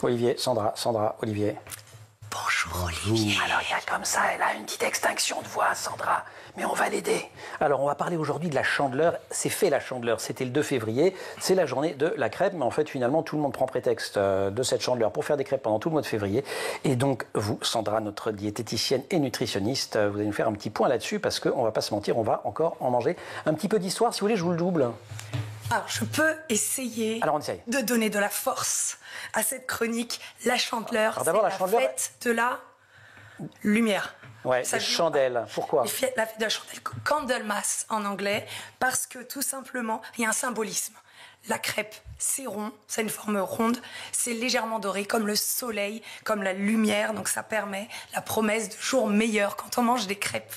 Olivier, Sandra, Olivier. Bonjour Olivier. Alors il y a comme ça, elle a une petite extinction de voix, Sandra, mais on va l'aider. Alors on va parler aujourd'hui de la Chandeleur. C'est fait la Chandeleur, c'était le 2 février, c'est la journée de la crêpe, mais en fait finalement tout le monde prend prétexte de cette Chandeleur pour faire des crêpes pendant tout le mois de février. Et donc vous, Sandra, notre diététicienne et nutritionniste, vous allez nous faire un petit point là-dessus parce qu'on va pas se mentir, on va encore en manger. Un petit peu d'histoire, si vous voulez, je vous le double. Alors, je peux essayer de donner de la force à cette chronique. La Chandeleur, c'est la fête de la lumière. Ouais, les chandelles. Pourquoi? La fête de la chandelle, Candlemas en anglais, parce que tout simplement, il y a un symbolisme. La crêpe, c'est rond, c'est une forme ronde, c'est légèrement doré, comme le soleil, comme la lumière, donc ça permet la promesse de jours meilleurs quand on mange des crêpes.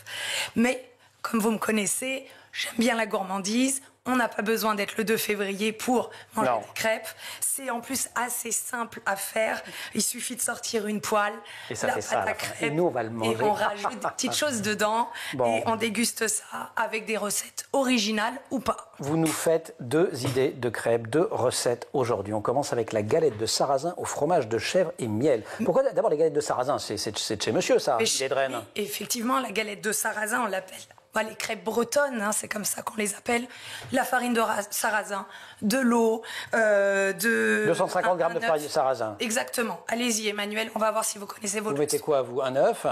Mais, comme vous me connaissez, j'aime bien la gourmandise. On n'a pas besoin d'être le 2 février pour manger des crêpes. C'est en plus assez simple à faire. Il suffit de sortir une poêle, et ça la fait pâte ça, à crêpes, et nous on va le manger. Et on rajoute des petites choses dedans et on déguste ça avec des recettes originales ou pas. Vous nous faites 2 idées de crêpes, 2 recettes aujourd'hui. On commence avec la galette de sarrasin au fromage de chèvre et miel. Pourquoi d'abord les galettes de sarrasin? C'est de chez monsieur ça, les Drennes. Effectivement, la galette de sarrasin, on l'appelle. Les crêpes bretonnes, hein, c'est comme ça qu'on les appelle. La farine de sarrasin, de l'eau, 250 grammes de farine de sarrasin. Exactement. Allez-y, Emmanuel, on va voir si vous connaissez vos... Vous mettez quoi, vous? Un œuf?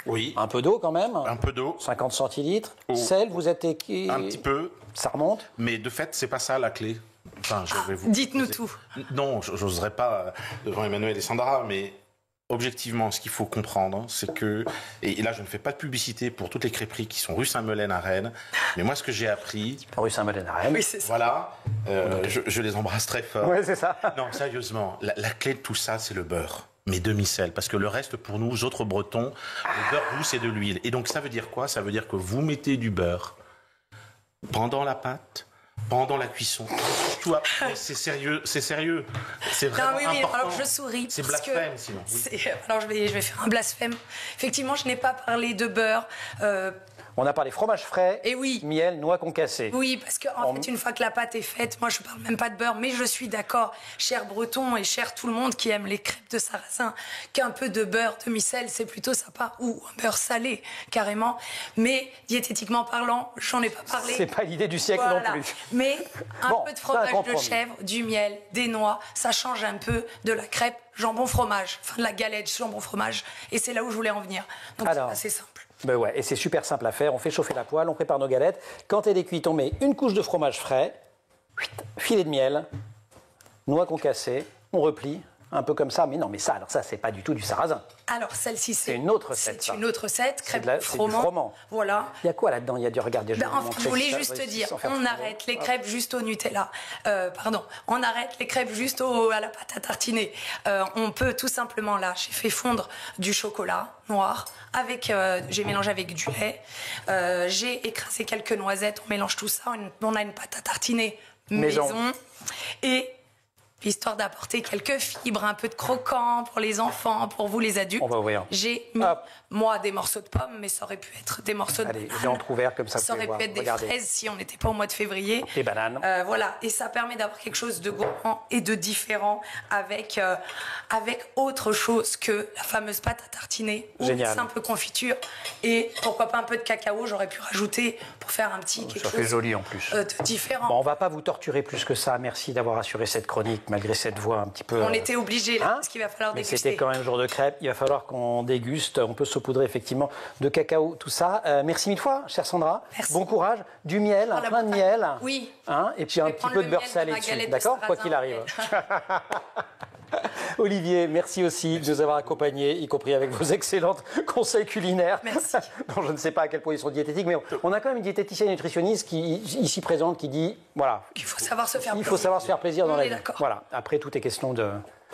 Oui. Un peu d'eau quand même? Un peu d'eau. 50 centilitres. Eau. Sel, vous êtes... Un petit peu. Ça remonte? Mais de fait, c'est pas ça la clé. Enfin, je vais vous... Dites-nous tout. Non, j'oserais pas devant Emmanuel et Sandra, mais... Objectivement, ce qu'il faut comprendre, c'est que, et là je ne fais pas de publicité pour toutes les crêperies qui sont rue Saint-Melaine à Rennes, mais moi ce que j'ai appris... Rue Saint-Melaine à Rennes. Oui, c'est ça. Voilà, je les embrasse très fort. Oui, c'est ça. Non, sérieusement, la clé de tout ça, c'est le beurre. Mais demi-sel, parce que le reste, pour nous, autres Bretons, le beurre doux, c'est de l'huile. Et donc ça veut dire quoi? Ça veut dire que vous mettez du beurre pendant la pâte, pendant la cuisson. Surtout après, c'est sérieux, c'est sérieux. C'est vraiment important. Alors je souris. C'est blasphème, sinon. Oui. Alors je vais faire un blasphème. Effectivement, je n'ai pas parlé de beurre. On a parlé fromage frais, et oui. Miel, noix concassée. Oui, parce qu'en fait, une fois que la pâte est faite, moi je ne parle même pas de beurre, mais je suis d'accord, cher Breton et cher tout le monde qui aime les crêpes de sarrasin, qu'un peu de beurre demi-sel, c'est plutôt sympa, ou un beurre salé, carrément. Mais diététiquement parlant, j'en ai pas parlé. C'est pas l'idée du siècle non plus. Mais un peu de fromage de chèvre, du miel, des noix, ça change un peu de la crêpe jambon fromage, enfin de la galette jambon fromage. Et c'est là où je voulais en venir. Donc c'est assez simple. Ben ouais, et c'est super simple à faire. On fait chauffer la poêle, on prépare nos galettes. Quand elle est cuite, on met une couche de fromage frais, filet de miel, noix concassée, on replie, un peu comme ça. Mais non, mais ça, alors ça, c'est pas du tout du sarrasin. Alors celle-ci, c'est une autre recette. C'est une autre recette, crêpe froment. Du froment. Voilà. Il y a quoi là-dedans? Il y a du regardez. Je voulais juste te dire, on arrête les crêpes juste au Nutella. On arrête les crêpes juste à la pâte à tartiner. On peut tout simplement là, j'ai fait fondre du chocolat noir avec, j'ai mélangé avec du lait. J'ai écrasé quelques noisettes. On mélange tout ça. On a une pâte à tartiner maison. Et histoire d'apporter quelques fibres, un peu de croquant pour les enfants, pour vous les adultes. On va ouvrir. J'ai mis, moi, des morceaux de pommes, mais ça aurait pu être des morceaux de bananes. Allez, j'ai entrouvert comme ça. Ça aurait pu être des fraises si on n'était pas au mois de février. Des bananes. Voilà, et ça permet d'avoir quelque chose de gourmand et de différent avec autre chose que la fameuse pâte à tartiner ou une simple confiture. Et pourquoi pas un peu de cacao, j'aurais pu rajouter pour faire un petit quelque chose. Ça fait joli en plus. De différent. Bon, on va pas vous torturer plus que ça. Merci d'avoir assuré cette chronique. Malgré cette voix un petit peu... On était obligés, là, parce qu'il va falloir déguster. C'était quand même jour de crêpes, il va falloir qu'on déguste. On peut saupoudrer effectivement de cacao, tout ça. Merci mille fois, chère Sandra. Merci. Bon courage. Du miel, plein de miel. Oui. Et puis un petit peu de beurre salé dessus. D'accord? Quoi qu'il arrive. Olivier, merci aussi de nous avoir accompagnés, y compris avec vos excellentes conseils culinaires. Merci. Dont je ne sais pas à quel point ils sont diététiques, mais on a quand même une diététicienne nutritionniste qui, ici présente, qui dit, voilà. Qu'il faut savoir se faire plaisir. Il faut savoir se faire plaisir dans la vie. D'accord. Voilà. Après, tout est question de...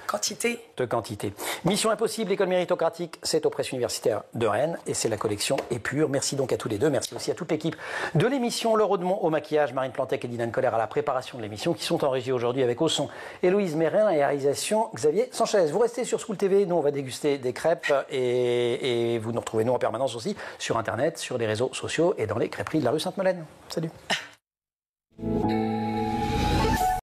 Quantité. De quantité. Mission Impossible, l'école méritocratique, c'est aux presses universitaires de Rennes et c'est la collection Épure. Merci donc à tous les deux. Merci aussi à toute l'équipe de l'émission. Laure Audemont au maquillage, Marine Plantec et Dylan Coller à la préparation de l'émission qui sont en régie aujourd'hui avec au son Héloïse Mérin et à la réalisation Xavier Sanchez. Vous restez sur School TV. Nous, on va déguster des crêpes et vous nous retrouvez nous en permanence aussi sur Internet, sur les réseaux sociaux et dans les crêperies de la rue Sainte-Melaine. Salut.